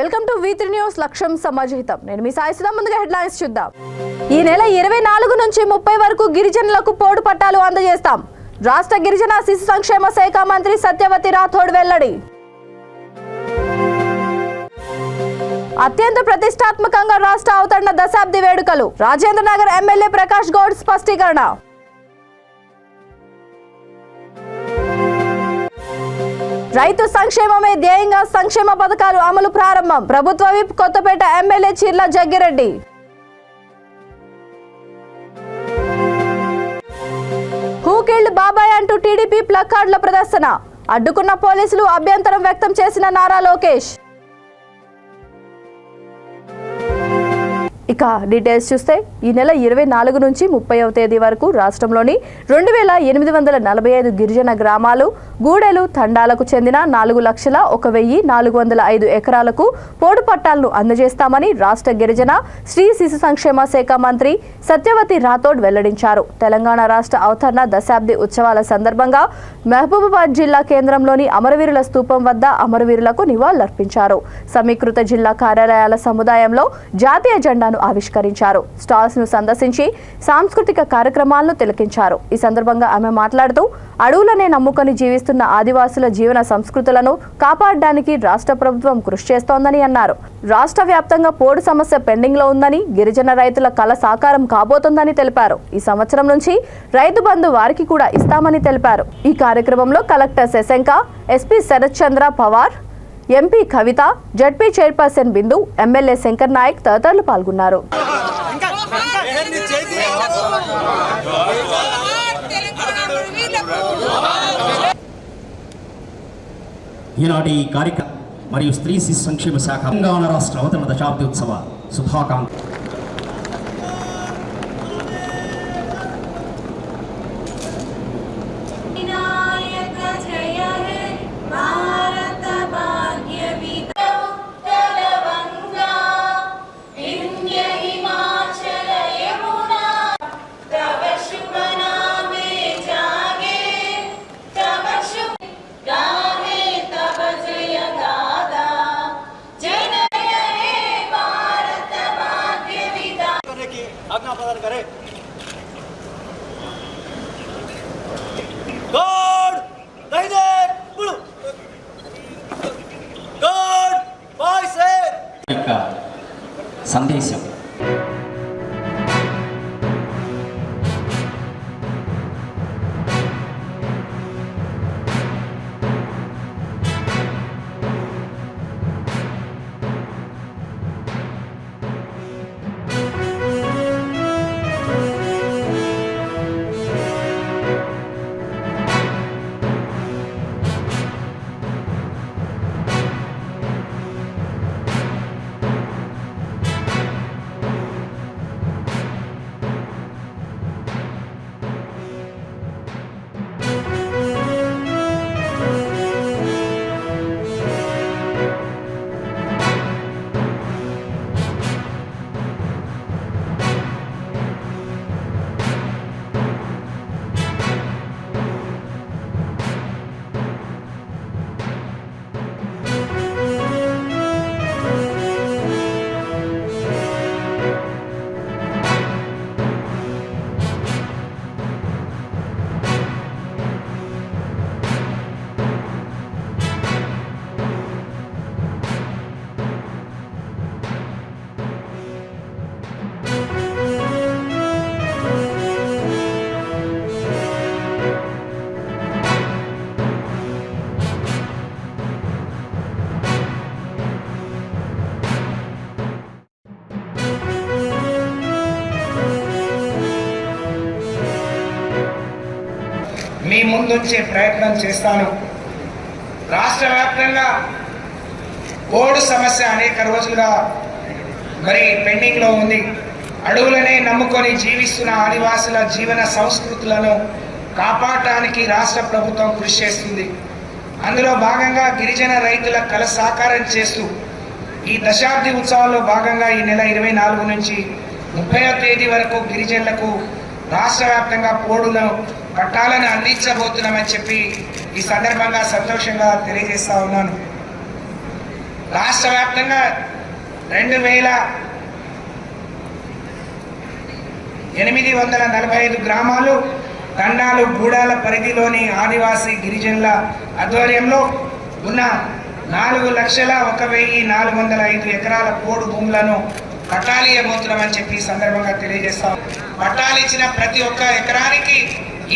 Welcome to V3 news లక్ష్యం సమాజహితం. నేను మీ సాయి సుధా. ముందుగా హెడ్లైన్స్ చూద్దాం. ఈ నెల 24 నుంచి 30 వరకు గిరిజనులకు పోడు పట్టాలు అందజేస్తాం. రాష్ట్ర గిరిజన శిశు సంక్షేమ శాఖ మంత్రి సత్యవతి రాథోడ్ వెల్లడి. అత్యంత ప్రతిష్టాత్మకంగా రాష్ట్ర అవతరణ దశాబ్ది వేడుకలు. రాజేంద్ర నగర్ ఎమ్మెల్యే ప్రకాష్ గౌడ్ స్పష్టీకరణ. రైతు సంక్షేమమే ధ్యేయంగా సంక్షేమ పథకాలు అమలు ప్రారంభం. ప్రభుత్వ whip Kothapeta MLA Chirla Jaggireddy. Who killed బాబాయ్ అంటూ టీడీపీ ప్లకార్డుల ప్రదర్శన. అడ్డుకున్న పోలీసులు అభ్యంతరం వ్యక్తం చేసిన నారా లోకేష్. ఇక డీటెయిల్స్ చూస్తే ఈ నెల 24 నుంచి 30వ తేదీ వరకు రాష్ట్రంలోని 2845 గిరిజన గ్రామాలు, గూడెలు, తండాలకు చెందిన 4,01,405 ఎకరాలకు పోడు పట్టాలను అందజేస్తామని రాష్ట్ర గిరిజన శ్రీ శిశు సంక్షేమ శాఖ మంత్రి సత్యవతి రాథోడ్ వెల్లడించారు. తెలంగాణ రాష్ట్ర అవతరణ దశాబ్ది ఉత్సవాల సందర్భంగా మహబూబాబాద్ జిల్లా కేంద్రంలోని అమరవీరుల స్తూపం వద్ద అమరవీరులకు నివాళులర్పించారు. సమీకృత జిల్లా కార్యాలయాల సముదాయంలో జాతీయ జెండాను ఆవిష్కరించారు. స్టాల్స్ ను సందర్శించి సాంస్కృతిక కార్యక్రమాలను తిలకించారు. ఈ సందర్భంగా ఆమె మాట్లాడుతూ అడవులనే నమ్ముకొని జీవిస్తున్న ఆదివాసుల జీవన సంస్కృతులను కాపాడడానికి రాష్ట్ర ప్రభుత్వం కృషి చేస్తోందని అన్నారు. రాష్ట్ర వ్యాప్తంగా పోడు సమస్య పెండింగ్ లో ఉందని, గిరిజన రైతుల కల సాకారం కాబోతోందని తెలిపారు. ఈ సంవత్సరం నుంచి రైతు బంధు వారికి కూడా ఇస్తామని తెలిపారు. ఈ కార్యక్రమంలో కలెక్టర్ శశంక, ఎస్పీ శరత్ చంద్ర పవార్, ఎంపీ కవిత, జడ్పీ చైర్పర్సన్ బిందు, ఎమ్మెల్యే శంకర్ నాయక్ తదితరులు పాల్గొన్నారు. ఈనాటి ఈ కార్యక్రమం మరియు స్త్రీ శిశు సంక్షేమ శాఖ తెలంగాణ రాష్ట్ర అవతరణ దశాబ్ది ఉత్సవ శుభాకాంక్షలు. आज्ञा प्रदान करे। गॉड दाहिने मुड़ो, गॉड बाय से संदेशम మీ ముందుంచే ప్రయత్నం చేస్తాను. రాష్ట్ర వ్యాప్తంగా పోడు సమస్య అనేక రోజులుగా పెండింగ్లో ఉంది. అడవులనే నమ్ముకొని జీవిస్తున్న ఆదివాసుల జీవన సంస్కృతులను కాపాడటానికి రాష్ట్ర ప్రభుత్వం కృషి చేస్తుంది. అందులో భాగంగా గిరిజన రైతుల కల సాకారం చేస్తూ ఈ దశాబ్ది ఉత్సవాల్లో భాగంగా ఈ నెల 24 నుంచి 30వ తేదీ వరకు గిరిజనులకు రాష్ట్ర వ్యాప్తంగా పోడును పట్టాలను అందించబోతున్నామని చెప్పి ఈ సందర్భంగా సంతోషంగా తెలియజేస్తా ఉన్నాను. రాష్ట్ర వ్యాప్తంగా 2845 గ్రామాలు, తండాలు, గూడాల పరిధిలోని ఆదివాసీ గిరిజనుల ఆధ్వర్యంలో ఉన్న 4,01,405 ఎకరాల పోడు భూములను పట్టాలు ఇవ్వబోతున్నామని చెప్పి ఈ సందర్భంగా తెలియజేస్తాం. పట్టాలు ఇచ్చిన ప్రతి ఒక్క ఎకరానికి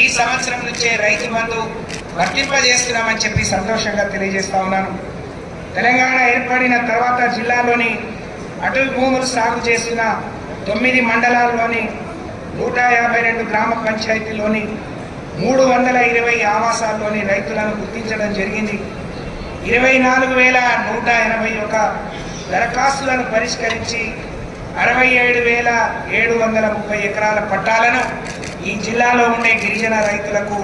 ఈ సంవత్సరం నుంచే రైతు బంధు వర్తింపజేస్తున్నామని చెప్పి సంతోషంగా తెలియజేస్తా ఉన్నాను. తెలంగాణ ఏర్పడిన తర్వాత జిల్లాలోని అటవీ భూములు సాగు చేసిన 9 మండలాల్లోని 152 గ్రామ పంచాయతీలోని 320 ఆవాసాల్లోని రైతులను గుర్తించడం జరిగింది. 24,181 దరఖాస్తులను పరిష్కరించి 67,730 ఎకరాల పట్టాలను ఈ జిల్లాలో ఉండే గిరిజన రైతులకు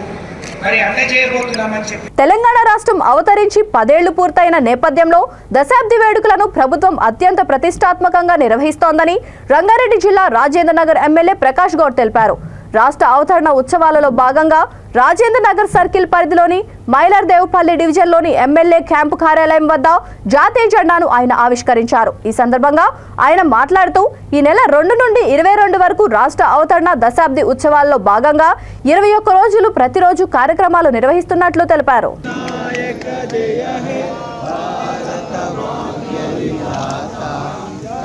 మరి అందజేయబోతున్నామని చెప్పి తెలంగాణ రాష్ట్రం అవతరించి 10 ఏళ్లు పూర్తయిన నేపథ్యంలో దశాబ్ది వేడుకలను ప్రభుత్వం అత్యంత ప్రతిష్టాత్మకంగా నిర్వహిస్తోందని రంగారెడ్డి జిల్లా రాజేంద్ర నగర్ ఎమ్మెల్యే ప్రకాష్ గౌడ్ తెలిపారు. రాష్ట్ర అవతరణ ఉత్సవాలలో భాగంగా రాజేంద్ర నగర్ సర్కిల్ పరిధిలోని మైలర్దేవుపల్లి డివిజన్లోని ఎమ్మెల్యే క్యాంపు కార్యాలయం వద్ద జాతీయ జెండాను ఆయన ఆవిష్కరించారు. ఈ సందర్భంగా ఆయన మాట్లాడుతూ ఈ నెల 2 నుండి 22 వరకు రాష్ట్ర అవతరణ దశాబ్ది ఉత్సవాల్లో భాగంగా 21 రోజులు ప్రతిరోజు కార్యక్రమాలు నిర్వహిస్తున్నట్లు తెలిపారు.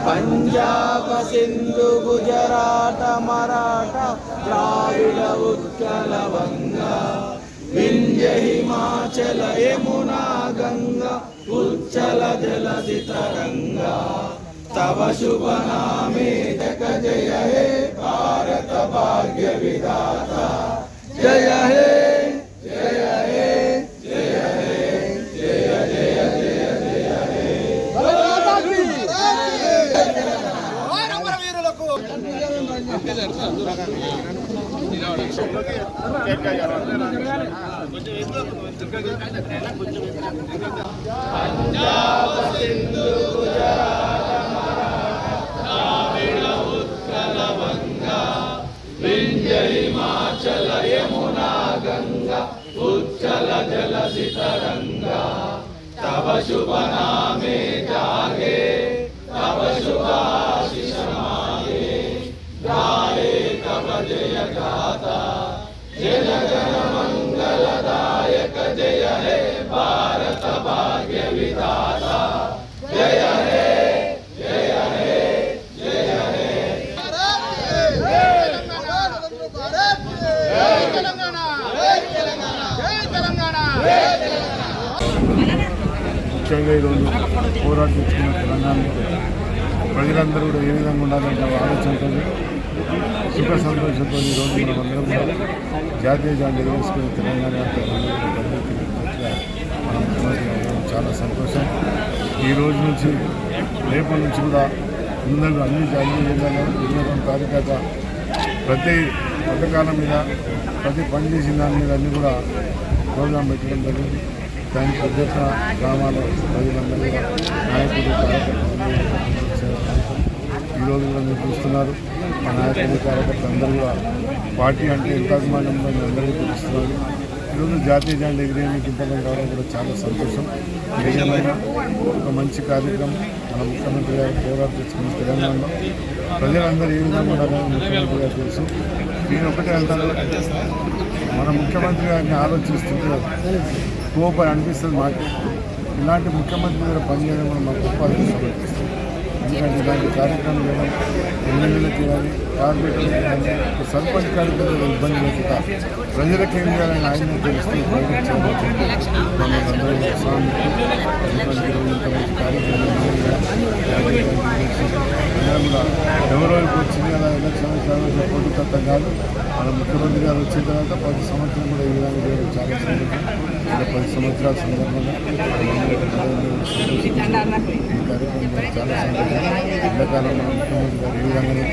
పంజాబ సింధు గుజరాట మరాఠ ద్రావిడ ఉత్కల వంగ వింధ్య హిమాచల యమునా గంగా ఉచ్చల జలధి తరంగా తవ శుభ నామే జగ జయ హే భారత భాగ్య విధాత జయ హే జయ హే జయ హే జయ జయ జయ జయ హే పంజాబ సింధు గుజరాట మరాఠ ద్రావిడ ఉత్కల వంగా వింధ్య హిమాచల యమునా గంగా ఉచ్చల జలధి తరంగా తవ శుభ నామే జాగే తవ శుభాశిష మాగే గాయే తవ జయ గాథా జనగణ మంగళదాయక జయ హే భారత భాగ్య విధాత జయ హే జయ హే జయ హే ముఖ్యంగా ఈరోజు పోరాటం తెచ్చుకున్న తెలంగాణలో ప్రజలందరూ కూడా ఏ విధంగా ఉండాలంటే ఆలోచనతో సుఖ సంతోషంతో ఈరోజు మనం అందరం కూడా జాతీయ జెండా ఎగరేసుకుని తెలంగాణ మన ముఖ్యమంత్రి చాలా సంతోషం. ఈ రోజు నుంచి రేపటి నుంచి కూడా అందరూ అన్ని జాతీయ జిల్లాలో 21 తారీఖు ప్రతి పథకాల మీద ప్రతి పని చేసిన దాని మీద అన్నీ కూడా ప్రోగ్రాం పెట్టడం జరిగింది. దానికి అధ్యక్ష గ్రామాల ప్రజలందరూ కూడా నాయకులు కార్యకర్తలు ఈరోజు కూడా మీరు చూస్తున్నారు. మా నాయకులు కార్యకర్తలు అందరూ కూడా పార్టీ అంటే ఎంత అభిమానంలో అందరికీ తెలుస్తున్నారు. ఈరోజు జాతీయ జెండా ఎగిరేయడానికి ఇంతగా కావడం కూడా చాలా సంతోషం. నిజమైన ఒక మంచి కార్యక్రమం మన ముఖ్యమంత్రి గారు పోరాటం తెచ్చుకున్న తెలంగాణలో ప్రజలందరూ ఏ విధంగా ఉండాలని ముఖ్యమంత్రి గారు తెలుసు. నేను ఒకటే అంటాను, మన ముఖ్యమంత్రి గారిని ఆలోచిస్తుంటే కోపం అనిపిస్తుంది. మాకు ఇలాంటి ముఖ్యమంత్రి దగ్గర పనిచేయడం కూడా మాకు గొప్ప అనిపిస్తుంది. ఎందుకంటే ఇలాంటి కార్యక్రమం చేయడం ఎమ్మెల్యేలకు చేయాలి, కార్పొరేటర్లు చేయాలి, సర్పంచ్ కార్యక్రమాలు ఇబ్బంది లేకుండా ప్రజలకు ఏం చేయాలని ఆయన తెలుస్తూ మమ్మల్ని స్వామి కార్యక్రమం కూడా ఎవరోకి వచ్చింది కదా ఎలక్షన్ పోటీ తత్వం కాదు. మన ముఖ్యమంత్రి గారు వచ్చిన తర్వాత 10 సంవత్సరం కూడా ఈ విధంగా చేయడం చాలా సందర్భం. 10 సంవత్సరాల సందర్భంగా ఈ కార్యక్రమం చాలా సందర్భం. ఎండాకాలం మన ముఖ్యమంత్రి గారు ఈ విధంగానే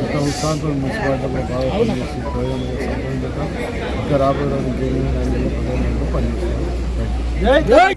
ఎంత ఉత్సాహంతో మున్సిపాలిటీలో బాగా పనిచేసి ప్రజలను సంపాదించడం ఇంకా రాబోయే రోజు ప్రజలందరూ పనిచేస్తారు.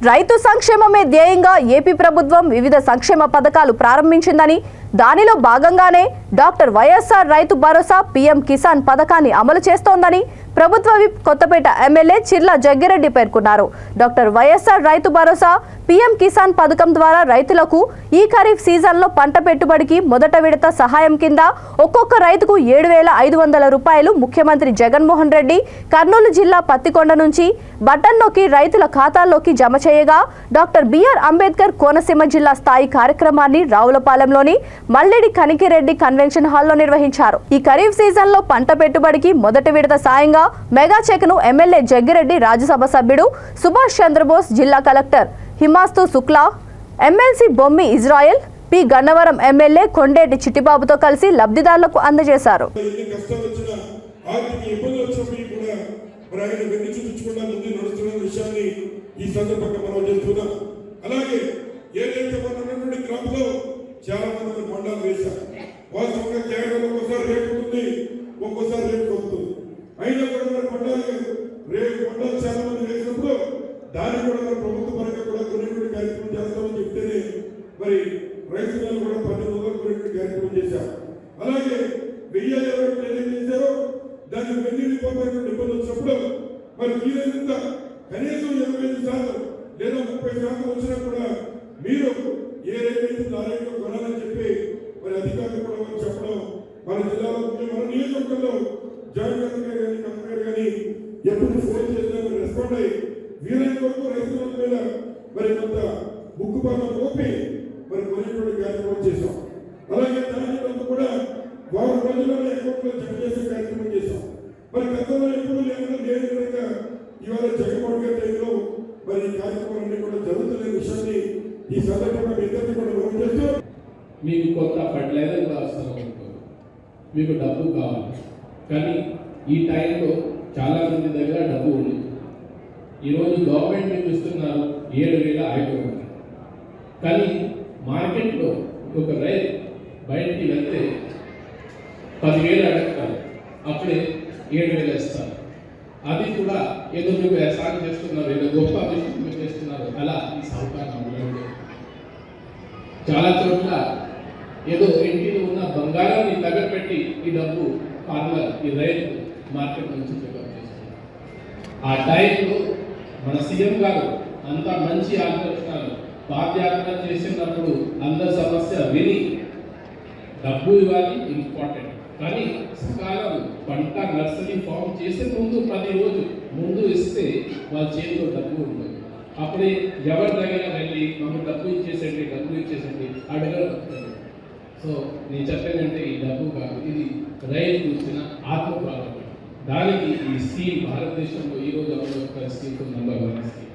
రైతు సంక్షేమమే ధ్యేయంగా ఏపీ ప్రభుత్వం వివిధ సంక్షేమ పథకాలు ప్రారంభించిందని, దానిలో భాగంగానే doctor YSR Rythu Bharosa, PM Kisan పథకాన్ని అమలు చేస్తోందని ప్రభుత్వ విప్ కొత్తపేట ఎమ్మెల్యే చిర్ల జగ్గిరెడ్డి పేర్కొన్నారు. Doctor YSR Rythu Bharosa, PM Kisan పథకం ద్వారా రైతులకు ఈ ఖరీఫ్ సీజన్లో పంట పెట్టుబడికి మొదట విడత సహాయం కింద ఒక్కొక్క రైతుకు 7,500 రూపాయలు ముఖ్యమంత్రి జగన్మోహన్ రెడ్డి కర్నూలు జిల్లా పత్తికొండ నుంచి బటన్ నొక్కి రైతుల ఖాతాల్లోకి జమ చేయగా డాక్టర్ బిఆర్ అంబేద్కర్ కోనసీమ జిల్లా స్థాయి కార్యక్రమాన్ని రావులపాలెంలోని మల్లెడి కనికిరెడ్డి కన్వెన్షన్ హాల్లో నిర్వహించారు. ఈ ఖరీఫ్ సీజన్లో పంట పెట్టుబడికి మొదటి విడత సాయంగా మెగా చెక్ను ఎమ్మెల్యే జగ్గిరెడ్డి, రాజ్యసభ సభ్యుడు సుభాష్ చంద్రబోస్, జిల్లా collector Himanshu Shukla, MLC Bommi Israel, P Gannavaram MLA Kondeti చిట్టిబాబుతో కలిసి లబ్ధిదారులకు అందజేశారు. దాన్ని కూడా ప్రభుత్వ పరంగా కూడా కొన్ని కార్యక్రమం చేస్తామని చెప్తేనే మరి రైతులను కూడా 10 రోజులు కొన్ని కార్యక్రమం చేశారు. అలాగే 1000 ఏం చేశారో దాన్ని 1000 నిబంధనలు వచ్చినప్పుడు మరి వీలైనంత కనీసం 25% లేదా 30% వచ్చినా కూడా మీరు ఏ రైతు ఆ రైతు కొనాలని చెప్పి మరి అధికారులు కూడా మనం చెప్పడం మన జిల్లాలో మన నియోజకవర్గంలో జాయిన్ గారు కానీ కమిషనర్ కానీ ఎప్పుడు ఫోన్ చేసినా రెస్పాండ్ అయ్యి వీలైన వరకు రైతుల మీద మరి కొంత ముక్కు పనులు మోపి మరి కొనేటువంటి కార్యక్రమం చేశాం. అలాగే దాని కూడా వారం రోజుల్లోనే అకౌంట్లో జమ చేసే కార్యక్రమం చేశాం. మరి గతంలో ఎప్పుడు లేని విధంగా ఇవాళ జగన్మోహన్ గారి టైంలో మరి ఈ కార్యక్రమాలన్నీ కూడా జరుగుతున్న విషయాన్ని ఈ సందర్భంగా మీ ఇద్దరిని కూడా మనం చేస్తూ మీకు కొత్త ఫర్టిలైజర్ కూడా అవసరం ఉంటుంది, మీకు డబ్బు కావాలి. కానీ ఈ టైంలో చాలా మంది దగ్గర డబ్బు ఉంది. ఈరోజు గవర్నమెంట్ మీకు ఇస్తున్నారు 7,500, కానీ మార్కెట్లో ఒక రైతు బయటికి వెళ్తే 10,000 అడుగుతారు, అప్పుడే 7,000 ఇస్తారు. అది కూడా ఏదో మీకు వ్యవసాయం చేస్తున్నారు, ఏదో గొప్ప అభివృద్ధి చేస్తున్నారు, అలా ఈ సహకారం అమలు. చాలా చోట్ల ఏదో ఇంటిలో ఉన్న బంగారాన్ని తగపెట్టి ఈ డబ్బు ఫార్మర్, ఈ రైతు మార్కెట్ నుంచి పికప్ చేస్తున్నారు. ఆ టైంలో మన సీఎం గారు అంత మంచి ఆలోచనలు పాదయాత్ర చేసినప్పుడు అందరి సమస్య విని డబ్బు ఇవ్వాలి ఇంపార్టెంట్, కానీ సకాలం పంట నర్సరీ ఫామ్ చేసే ముందు 10 రోజులు ముందు ఇస్తే వాళ్ళ చేతిలో డబ్బు ఉంటుంది. అప్పుడే ఎవరి దగ్గర వెళ్ళి మాకు డబ్బు ఇచ్చేసండి అడగరు. సో నేను చెప్పేదంటే ఈ డబ్బు కాదు, ఇది రైతు ఇచ్చిన ఆత్మప్రారంభం. దానికి ఈ స్కీమ్ భారతదేశంలో ఈరోజు అమలు స్కీమ్ నంబర్ 1 స్కీమ్.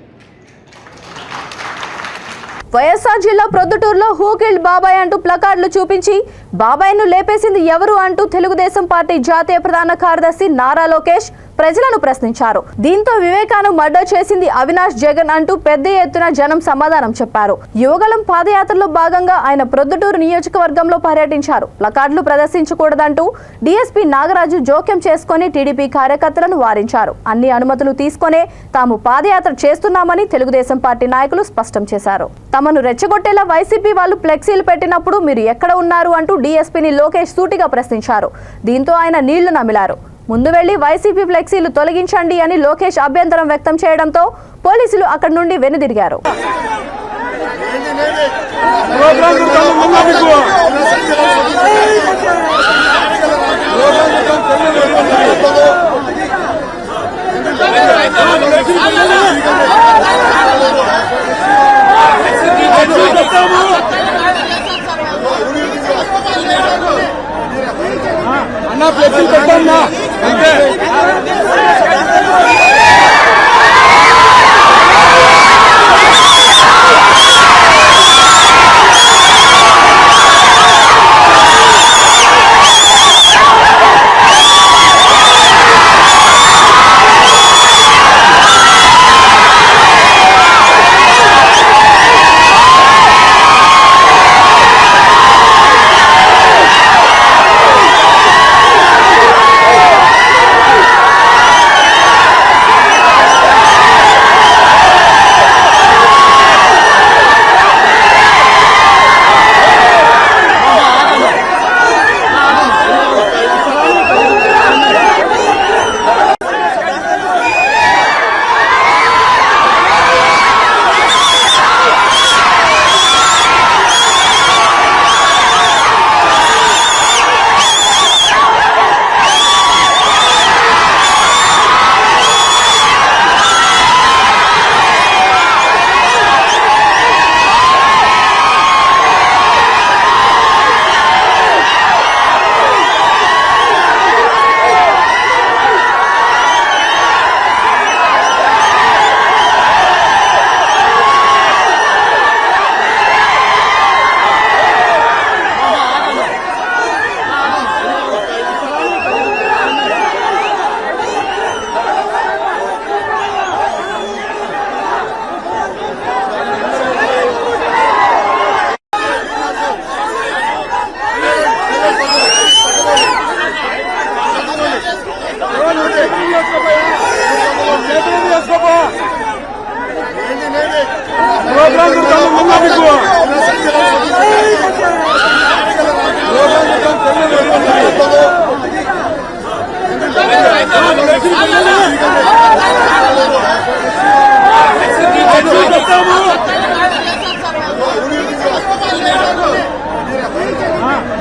వైఎస్ఆర్ జిల్లా ప్రొద్దుటూరులో హూ కిల్డ్ బాబాయ్ అంటూ ప్లకార్డులు చూపించి బాబాయ్ను లేపేసింది ఎవరు అంటూ తెలుగుదేశం పార్టీ జాతీయ ప్రధాన కార్యదర్శి నారా లోకేష్ ప్రజలను ప్రశ్నించారు. దీంతో వివేకాను మర్డర్ చేసింది అవినాష్ జగన్ అంటూ పెద్ద ఎత్తున జనం సమాధానం చెప్పారు. యువగళం పాదయాత్రలో భాగంగా ఆయన ప్రొద్దుటూరు నియోజకవర్గంలో పర్యటించారు. ప్లకార్డులు ప్రదర్శించకూడదంటూ డీఎస్పీ నాగరాజు జోక్యం చేసుకుని టీడీపీ కార్యకర్తలను వారించారు. అన్ని అనుమతులు తీసుకునే తాము పాదయాత్ర చేస్తున్నామని తెలుగుదేశం పార్టీ నాయకులు స్పష్టం చేశారు. తమను రెచ్చగొట్టేలా వైసీపీ వాళ్ళు ఫ్లెక్సీలు పెట్టినప్పుడు మీరు ఎక్కడ ఉన్నారు అంటూ డీఎస్పీని లోకేష్ సూటిగా ప్రశ్నించారు. దీంతో ఆయన నీళ్లు నమిలారు. ముందు వెళ్లి వైసీపీ ఫ్లెక్సీలు తొలగించండి అని లోకేష్ అభ్యంతరం వ్యక్తం చేయడంతో పోలీసులు అక్కడి నుండి వెనుదిరిగారు. అన్నా ఫ్లెక్సీ పెట్టన్నా అంతే.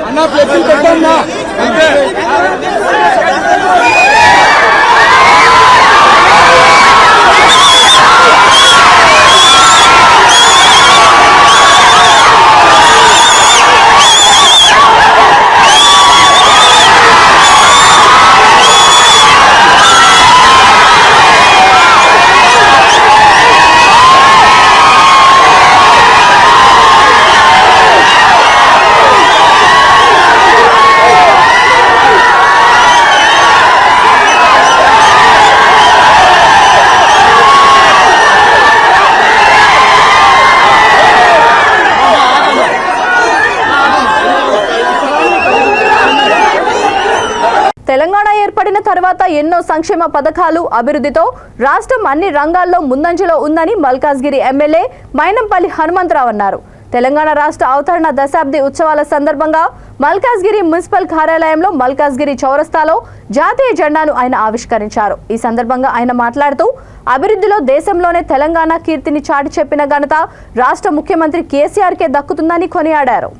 అన్న ఫ్లెక్సీ పెట్టన్నా అంతే. తెలంగాణ ఏర్పడిన తర్వాత ఎన్నో సంక్షేమ పథకాలు అభివృద్ధితో రాష్ట్రం అన్ని రంగాల్లో ముందంజలో ఉందని మల్కాజ్గిరి ఎమ్మెల్యే మైనంపల్లి హనుమంతరావు అన్నారు. తెలంగాణ రాష్ట్ర అవతరణ దశాబ్ది ఉత్సవాల సందర్భంగా మల్కాజ్గిరి మున్సిపల్ కార్యాలయంలో మల్కాజ్గిరి చౌరస్తాలో జాతీయ జెండాను ఆయన ఆవిష్కరించారు. ఈ సందర్భంగా ఆయన మాట్లాడుతూ అభివృద్ధిలో దేశంలోనే తెలంగాణ కీర్తిని చాటి చెప్పిన ఘనత రాష్ట్ర ముఖ్యమంత్రి కేసీఆర్కే దక్కుతుందని కొనియాడారు.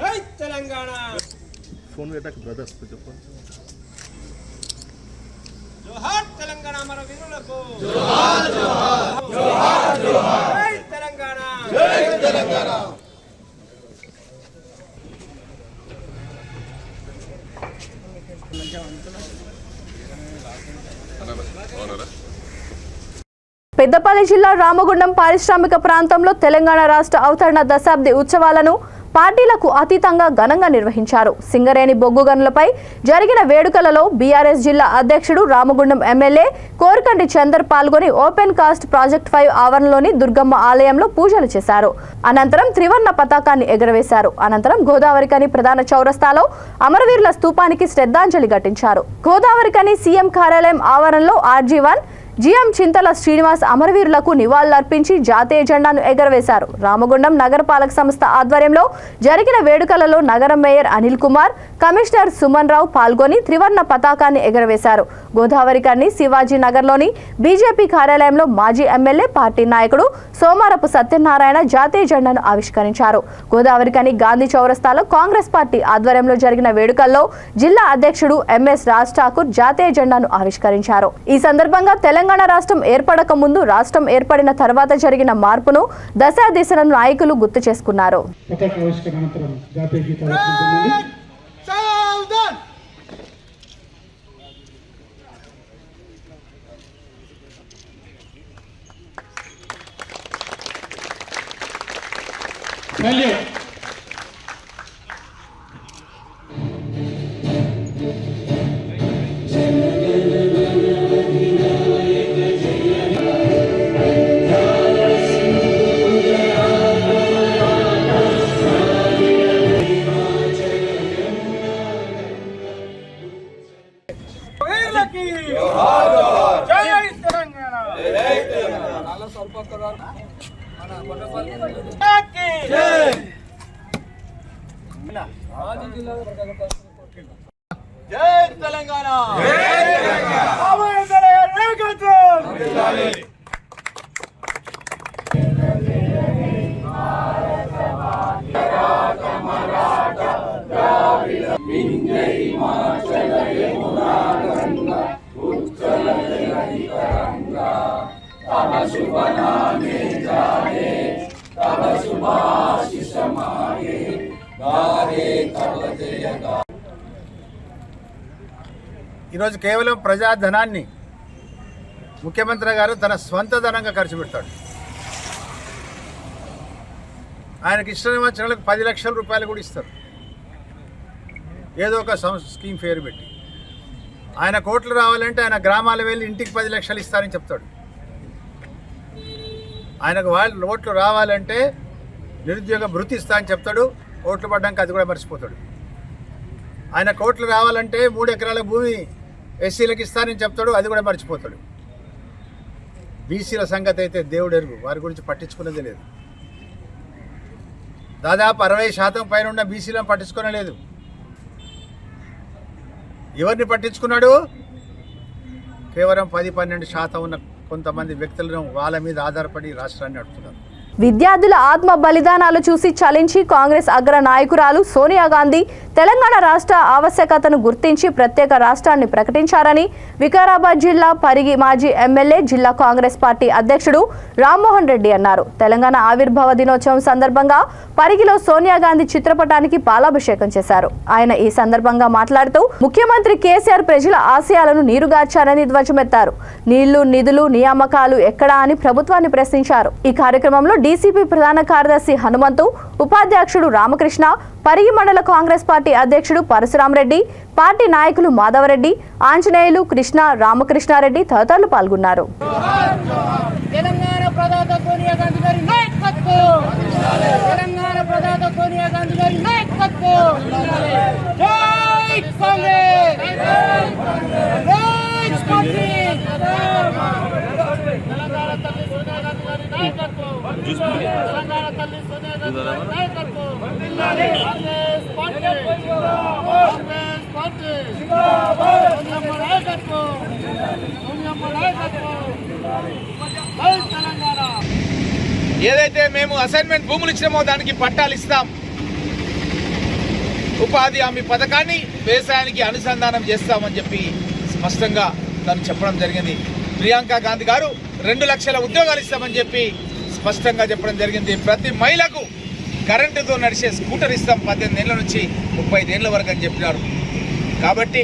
జై తెలంగాణ. ఫోన్ పెట్టక బ్రదర్స్ చెప్పు. జోహార్ తెలంగాణ మన వీరులకు. జోహార్ జోహార్ జోహార్ జోహార్. జై తెలంగాణ. జై తెలంగాణ. పెద్దపల్లి జిల్లా రామగుండం పారిశ్రామిక ప్రాంతంలో తెలంగాణ రాష్ట్ర అవతరణ దశాబ్ది ఉత్సవాలను పార్టీలకు అతీతంగా ఘనంగా నిర్వహించారు. సింగరేణి బొగ్గు గనులపై జరిగిన వేడుకలలో బీఆర్ఎస్ జిల్లా అధ్యక్షుడు రామగుండం ఎమ్మెల్యే కోరకంటి చందర్ పాల్గొని ఓపెన్ కాస్ట్ ప్రాజెక్ట్ 5 ఆవరణలోని దుర్గమ్మ ఆలయంలో పూజలు చేశారు. అనంతరం త్రివర్ణ పతాకాన్ని ఎగురవేశారు. అనంతరం గోదావరికని ప్రధాన చౌరస్తాలో అమరవీరుల స్తూపానికి శ్రద్ధాంజలి ఘటించారు. గోదావరికని సీఎం కార్యాలయం ఆవరణలో RG1 జీఎం చింతల శ్రీనివాస్ అమరవీరులకు నివాళులర్పించి జాతీయ జెండాను ఎగరవేశారు. రామగుండం నగరపాలక సంస్థ ఆధ్వర్యంలో జరిగిన వేడుకలలో నగర మేయర్ అనిల్ కుమార్, కమిషనర్ సుమన్ రావు పాల్గొని త్రివర్ణ పతాకాన్ని ఎగరవేశారు. గోదావరికని శివాజీ నగర్లోని బీజేపీ కార్యాలయంలో మాజీ ఎమ్మెల్యే పార్టీ నాయకుడు సోమారపు సత్యనారాయణ జాతీయ జెండాను ఆవిష్కరించారు. గోదావరికని గాంధీ చౌరస్తాలో కాంగ్రెస్ పార్టీ ఆధ్వర్యంలో జరిగిన వేడుకల్లో జిల్లా అధ్యక్షుడు ఎంఎస్ రాజ్ ఠాకూర్ జాతీయ జెండాను ఆవిష్కరించారు. ఈ సందర్భంగా తెలంగాణ రాష్ట్రం ఏర్పడక ముందు, రాష్ట్రం ఏర్పడిన తర్వాత జరిగిన మార్పును దశా దిశలను నాయకులు గుర్తు చేసుకున్నారు. జై తెలంగాణ. జై తెలంగాణ. ఈరోజు కేవలం ప్రజాధనాన్ని ముఖ్యమంత్రి గారు తన స్వంత ధనంగా ఖర్చు పెడతాడు. ఆయనకి ఇష్టం వచ్చిన వాళ్ళకి 10 లక్షల రూపాయలు కూడా ఇస్తారు, ఏదో ఒక స్కీమ్ పేరు పెట్టి. ఆయన కోట్లు రావాలంటే ఆయన గ్రామాలు వెళ్ళి ఇంటికి 10 లక్షలు ఇస్తారని చెప్తాడు. ఆయనకు ఓట్లు రావాలంటే నిరుద్యోగ భృతి ఇస్తా అని చెప్తాడు. ఓట్లు పడ్డాక అది కూడా మర్చిపోతాడు. ఆయన కోట్లు రావాలంటే 3 ఎకరాల భూమి ఎస్సీలకు ఇస్తానని చెప్తాడు, అది కూడా మర్చిపోతాడు. బీసీల సంగతి అయితే దేవుడు ఎరుగు, వారి గురించి పట్టించుకున్నదే లేదు. దాదాపు 60% పైన ఉన్న బీసీలను పట్టించుకోలేదు. ఎవరిని పట్టించుకున్నాడు? కేవలం 10-12% ఉన్న కొంతమంది వ్యక్తులను వాళ్ళ మీద ఆధారపడి రాష్ట్రాన్ని నడుపుతున్నారు. విద్యార్థుల ఆత్మ బలిదానాలు చూసి చలించి కాంగ్రెస్ అగ్ర నాయకురాలు సోనియా గాంధీ తెలంగాణ రాష్ట్ర ఆవశ్యకతను గుర్తించి ప్రత్యేక రాష్ట్రాన్ని ప్రకటించారని వికారాబాద్ జిల్లా పరిగి మాజీ ఎమ్మెల్యే జిల్లా కాంగ్రెస్ పార్టీ అధ్యక్షుడు రామ్మోహన్ రెడ్డి అన్నారు. తెలంగాణ ఆవిర్భావ దినోత్సవం సందర్భంగా పరిగిలో సోనియా గాంధీ చిత్రపటానికి పాలాభిషేకం చేశారు. ఆయన ఈ సందర్భంగా మాట్లాడుతూ ముఖ్యమంత్రి కేసీఆర్ ప్రజల ఆశయాలను నీరుగార్చారని ధ్వజమెత్తారు. నీళ్లు, నిధులు, నియామకాలు ఎక్కడా అని ప్రభుత్వాన్ని ప్రశ్నించారు. ఈ కార్యక్రమంలో డీసీపీ ప్రధాన కార్యదర్శి హనుమంతు, ఉపాధ్యక్షుడు రామకృష్ణ, పరిగి మండల కాంగ్రెస్ పార్టీ అధ్యక్షుడు పరశురామరెడ్డి, పార్టీ నాయకులు మాధవరెడ్డి, ఆంజనేయులు, కృష్ణ, రామకృష్ణారెడ్డి తదితరులు పాల్గొన్నారు. తెలంగాణ ప్రధాత సోనియా గాంధీ గారి నాయకత్వం, తెలంగాణ ప్రధాత సోనియా గాంధీ గారి నాయకత్వం. జై కాంగ్రెస్, జై కాంగ్రెస్. తెలంగాణ తల్లి సోనియా గాంధీ గారి నాయకత్వం, తెలంగాణ తల్లి సోనియా గాంధీ గారి నాయకత్వం. కాంగ్రెస్ పార్టీ, కాంగ్రెస్ పార్టీ, సోనియమ్మ నాయకత్వం, సోనియమ్మ నాయకత్వం. జై తెలంగాణ. ఏదైతే మేము అసైన్మెంట్ భూములు ఇచ్చినామో దానికి పట్టాలు ఇస్తాం. ఉపాధి హామీ పథకాన్ని వ్యవసాయానికి అనుసంధానం చేస్తామని చెప్పి స్పష్టంగా తను చెప్పడం జరిగింది. ప్రియాంక గాంధీ గారు 2 లక్షల ఉద్యోగాలు ఇస్తామని చెప్పి స్పష్టంగా చెప్పడం జరిగింది. ప్రతి మహిళకు కరెంటుతో నడిచే స్కూటర్ ఇస్తాం 18 ఏళ్ల నుంచి 35 ఏళ్ల వరకు అని చెప్పినారు. కాబట్టి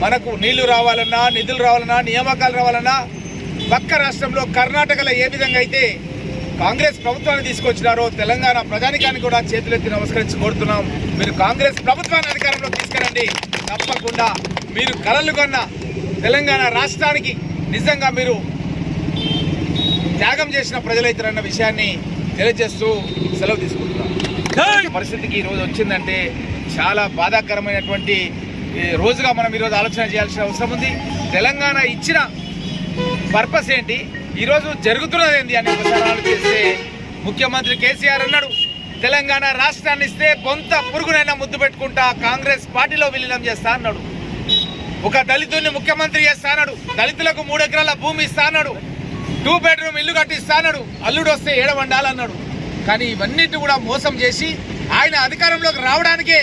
మనకు నీళ్లు రావాలన్నా, నిధులు రావాలన్నా, నియామకాలు రావాలన్నా పక్క రాష్ట్రంలో కర్ణాటకలో ఏ విధంగా అయితే కాంగ్రెస్ ప్రభుత్వాన్ని తీసుకొచ్చినారో తెలంగాణ ప్రజానికాన్ని కూడా చేతులెత్తి నమస్కరించి కోరుతున్నాం. మీరు కాంగ్రెస్ ప్రభుత్వాన్ని అధికారంలో తీసుకురండి. తప్పకుండా మీరు కలలు కొన్న తెలంగాణ రాష్ట్రానికి నిజంగా మీరు త్యాగం చేసిన ప్రజలైతారన్న విషయాన్ని తెలియజేస్తూ సెలవు తీసుకుంటున్నాం. పరిస్థితికి ఈరోజు వచ్చిందంటే చాలా బాధాకరమైనటువంటి రోజుగా మనం ఈరోజు ఆలోచన చేయాల్సిన అవసరం ఉంది. తెలంగాణ ఇచ్చిన పర్పస్ ఏంటి, ఈరోజు జరుగుతున్నది ఏంటి అని ఒకసారి ఆలోచిస్తే ముఖ్యమంత్రి కేసీఆర్ అన్నాడు, తెలంగాణ రాష్ట్రాన్ని ఇస్తే బొంత పురుగునైనా ముద్దు పెట్టుకుంటా కాంగ్రెస్ పార్టీలో విలీనం చేస్తా అన్నాడు. ఒక దళితుడిని ముఖ్యమంత్రి చేస్తా అన్నాడు. దళితులకు 3 ఎకరాల భూమి ఇస్తా అన్నాడు. 2 బెడ్రూమ్ ఇల్లు కట్టిస్తా అన్నాడు. అల్లుడు వస్తే 7 వండాలన్నాడు. కానీ ఇవన్నిటి కూడా మోసం చేసి ఆయన అధికారంలోకి రావడానికే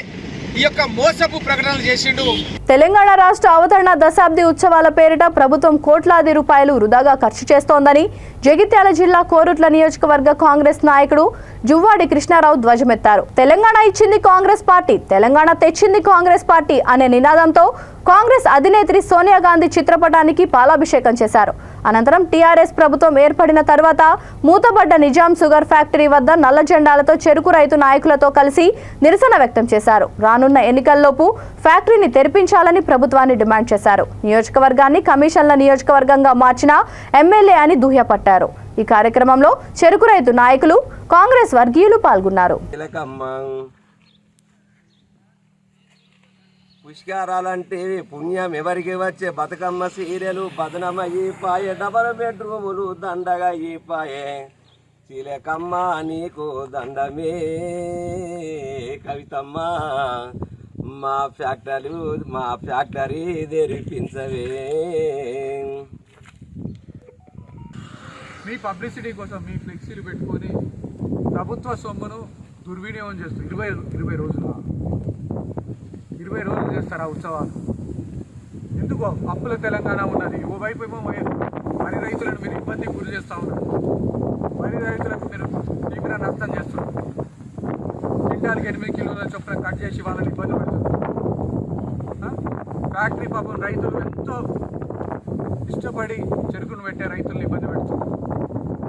ఈ యొక్క మోసపు ప్రకటనలు చేసిండు. తెలంగాణ రాష్ట్ర అవతరణ దశాబ్ది ఉత్సవాల పేరిట ప్రభుత్వం కోట్లాది రూపాయలు వృధాగా ఖర్చు చేస్తోందని జగిత్యాల జిల్లా కోరుట్ల నియోజకవర్గ కాంగ్రెస్ నాయకుడు జువ్వాడి కృష్ణారావు ధ్వజమెత్తారు. తెలంగాణ ఇచ్చింది కాంగ్రెస్ పార్టీ, తెలంగాణ తెచ్చింది కాంగ్రెస్ పార్టీ అనే నినాదంతో కాంగ్రెస్ అధినేత్రి సోనియా గాంధీ చిత్రపటానికి పాలాభిషేకం చేశారు. అనంతరం టీఆర్ఎస్ ప్రభుత్వం ఏర్పడిన తర్వాత మూతబడ్డ నిజాం షుగర్ ఫ్యాక్టరీ వద్ద నల్ల జెండాలతో చెరుకు రైతు నాయకులతో కలిసి నిరసన వ్యక్తం చేశారు. రానున్న ఎన్నికల్లోపు ఫ్యాక్టరీని తెరిపించాలని ప్రభుత్వాన్ని డిమాండ్ చేశారు. నియోజకవర్గాన్ని కమిషన్ల నియోజకవర్గంగా మార్చిన ఎమ్మెల్యే అని దుయ్యపట్టారు. ఈ కార్యక్రమంలో చెరుకు రైతు నాయకులు, కాంగ్రెస్ వర్గీయులు పాల్గొన్నారు. పుష్కరాలంటే పుణ్యం ఎవరికి వచ్చే బతుకమ్మ సీరియలు బదనమయ్యి పాయే, డబల్ బెడ్రూములు దండగా ఈ పాయే, చిలకమ్మ నీకు దండమే కవితమ్మ, మా ఫ్యాక్టరీ తెరిపించవే. మీ పబ్లిసిటీ కోసం మీ ఫ్లెక్సీలు పెట్టుకొని ప్రభుత్వ సొమ్మును దుర్వినియోగం చేస్తారు. 20 రోజులు చేస్తారు ఆ ఉత్సవాలు. ఎందుకో అప్పుల తెలంగాణ ఉన్నది. ఓవైపు ఏమో వరి రైతులను మీరు ఇబ్బందికి గురి చేస్తూ ఉన్నారు. వరి రైతులకు మీరు తీవ్ర నష్టం చేస్తున్నారు. క్వింటాల్కి 8 కిలోల చొప్పున కట్ చేసి వాళ్ళని ఇబ్బంది పెడుతున్నారు. ఫ్యాక్టరీ పాపం రైతులు ఎంతో ఇష్టపడి చెరుకును పెట్టే రైతులను ఇబ్బంది పెడుతున్నారు.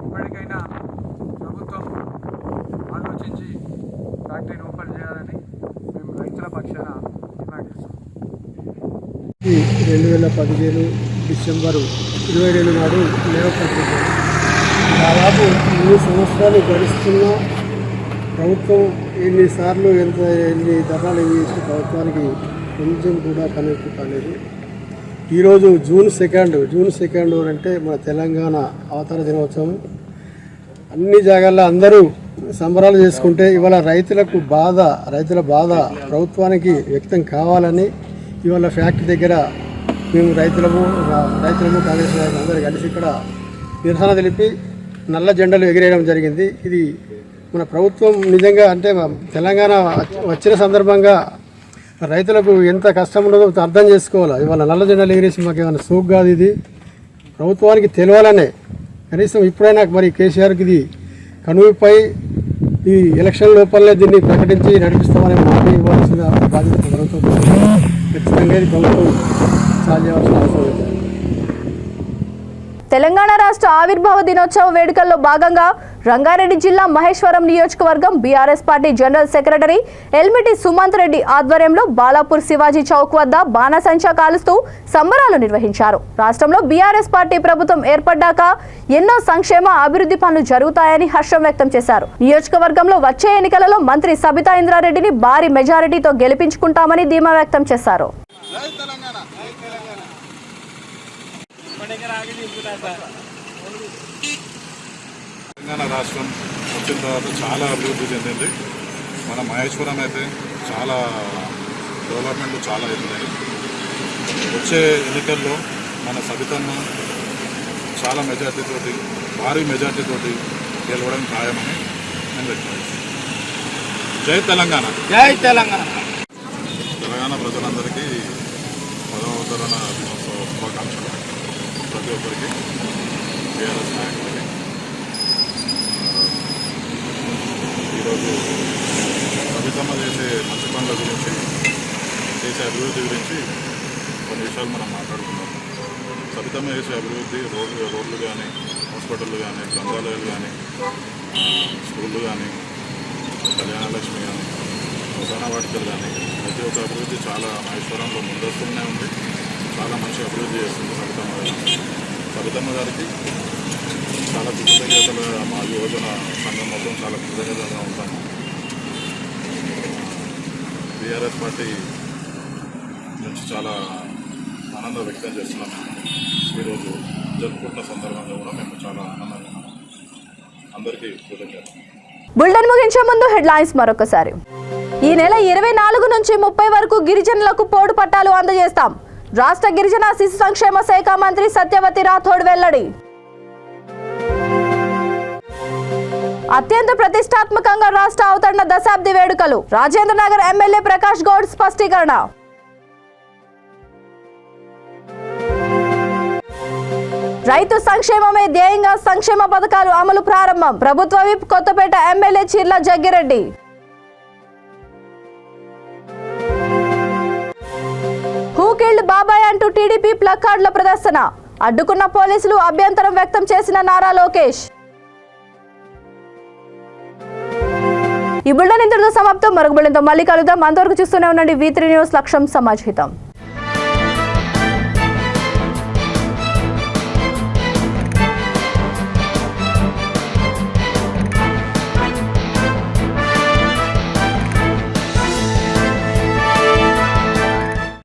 ఇప్పటికైనా ప్రభుత్వం ఆలోచించి ఫ్యాక్టరీని ఓపెన్ చేయాలని మేము రైతుల పక్షాన డిమాండ్ చేస్తాం. 2015 డిసెంబరు 22 నాడు లేవపడుతుంది. దాదాపు 3 సంవత్సరాలు గడుస్తున్న ప్రభుత్వం ఎన్ని ధర్నాలు చేసిన ప్రభుత్వానికి కొంచెం కూడా కనెక్ట్ కాలేదు. ఈరోజు జూన్ 2 అంటే మన తెలంగాణ అవతరణ దినోత్సవం. అన్ని జాగాల్లో అందరూ సంబరాలు చేసుకుంటే ఇవాళ రైతుల బాధ ప్రభుత్వానికి వ్యక్తం కావాలని ఇవాళ ఫ్యాక్టరీ దగ్గర మేము రైతులము కాంగ్రెస్ నాయకులు అందరూ కలిసి ఇక్కడ నిరసన తెలిపి నల్ల జెండాలు ఎగిరేయడం జరిగింది. ఇది మన ప్రభుత్వం నిజంగా అంటే తెలంగాణ వచ్చిన సందర్భంగా రైతులకు ఎంత కష్టం ఉండదో అర్థం చేసుకోవాలి. ఇవాళ నల్ల జెండాలు ఎగిరేసి మాకు ఏమైనా సోక్ కాదు. ఇది ప్రభుత్వానికి తెలియాలనే కనీసం ఇప్పుడైనా మరి కేసీఆర్కి ఇది కనువిపై ఈ ఎలక్షన్ లోపలనే దీన్ని ప్రకటించి నడిపిస్తామని మాట ఇవ్వాల్సిన బాధ్యత ప్రభుత్వం ఖచ్చితంగా ఇది ప్రభుత్వం సాధ్యవలసిన అవసరం ఉంది. తెలంగాణ రాష్ట్ర ఆవిర్భావ దినోత్సవ వేడుకల్లో భాగంగా రంగారెడ్డి జిల్లా మహేశ్వరం నియోజకవర్గం BRS party general secretary Elmiti Sumanth Reddy ఆధ్వర్యంలో బాలాపూర్ శివాజీ చౌక్ వద్ద బాణసంచా కాలుస్తూ సంబరాలు నిర్వహించారు. రాష్ట్రంలో బీఆర్ఎస్ పార్టీ ప్రభుత్వం ఏర్పడ్డాక ఎన్నో సంక్షేమ అభివృద్ధి పనులు జరుగుతాయని హర్షం వ్యక్తం చేశారు. నియోజకవర్గంలో వచ్చే ఎన్నికలలో మంత్రి సబితా ఇంద్రారెడ్డిని భారీ మెజారిటీతో గెలిపించుకుంటామని ధీమా వ్యక్తం చేశారు. తెలంగాణ రాష్ట్రం వచ్చిన తర్వాత చాలా అభివృద్ధి చెందింది. మన మహేశ్వరం అయితే చాలా డెవలప్మెంట్లు చాలా అవుతున్నాయి. వచ్చే ఎన్నికల్లో మన సబితమ్మ చాలా మెజార్టీతోటి భారీ మెజార్టీతోటి గెలవడం ఖాయమని నేను వ్యక్తపరుస్తున్నాను. జై తెలంగాణ. జై తెలంగాణ. తెలంగాణ ప్రజలందరికీ 10వ అవతరణ దినోత్సవ శుభాకాంక్షలు. ప్రతి ఒక్కరికి టీఆర్ఎస్ నాయకులకి ఈరోజు సబితమ్మ చేసే మంచి పనుల గురించి, చేసే అభివృద్ధి గురించి కొన్ని విషయాలు మనం మాట్లాడుకున్నాం. సబితమ్మ చేసే అభివృద్ధి రోడ్లు కానీ, హాస్పిటళ్ళు కానీ, గ్రంథాలయాలు కానీ, స్కూళ్ళు కానీ, కళ్యాణలక్ష్మి కానీ, శ్మశాన వాటికలు కానీ ప్రతి ఒక్క అభివృద్ధి చాలా మహేశ్వరంలో ముందస్తునే ఉంది. చాలా మంచి అభివృద్ధి చేస్తుంది సబితమ్మ గారికి. చాలా కృతజ్ఞతలు మా యువజన సంఘం మొత్తం చాలా కృతజ్ఞతగా ఉంటాము. బీఆర్ఎస్ పార్టీ నుంచి చాలా ఆనందం వ్యక్తం చేస్తున్నాము. ఈరోజు జరుపుకుంటున్న సందర్భంగా కూడా మేము చాలా ఆనందంగా ఉన్నాము. అందరికీ కృతజ్ఞతలు. బులెటిన్ ముగించే ముందు హెడ్లైన్స్ మరొకసారి. ఈ నెల 24 నుంచి 30 వరకు గిరిజనులకు పోడు పట్టాలు అందజేస్తాం. రాష్ట్ర గిరిజన శిశు సంక్షేమ శాఖ మంత్రి సత్యవతి రాథోడ్ వెల్లడి. అత్యంత ప్రతిష్టాత్మకంగా రాష్ట్ర అవతరణ దశాబ్ది వేడుకలు. రాజేంద్ర నగర్ ఎమ్మెల్యే ప్రకాష్ గౌడ్ స్పష్టీకరణ. రైతు సంక్షేమమే ధ్యేయంగా సంక్షేమ పథకాలు అమలు ప్రారంభం. ప్రభుత్వ whip Kothapeta MLA Chirla Jaggireddy. Who killed బాబాయ్ అంటూ టీడీపీ ప్లకార్డుల ప్రదర్శన. అడ్డుకున్న పోలీసులు అభ్యంతరం వ్యక్తం చేసిన నారా లోకేష్. ఈ బులెటిన్ ఇంతటితో సమాప్తం. మరొక బులెటిన్తో మళ్ళీ కలుద్దాం. అంతవరకు చూస్తూనే ఉండండి V3 న్యూస్. లక్ష్యం సమాజ్ హితం.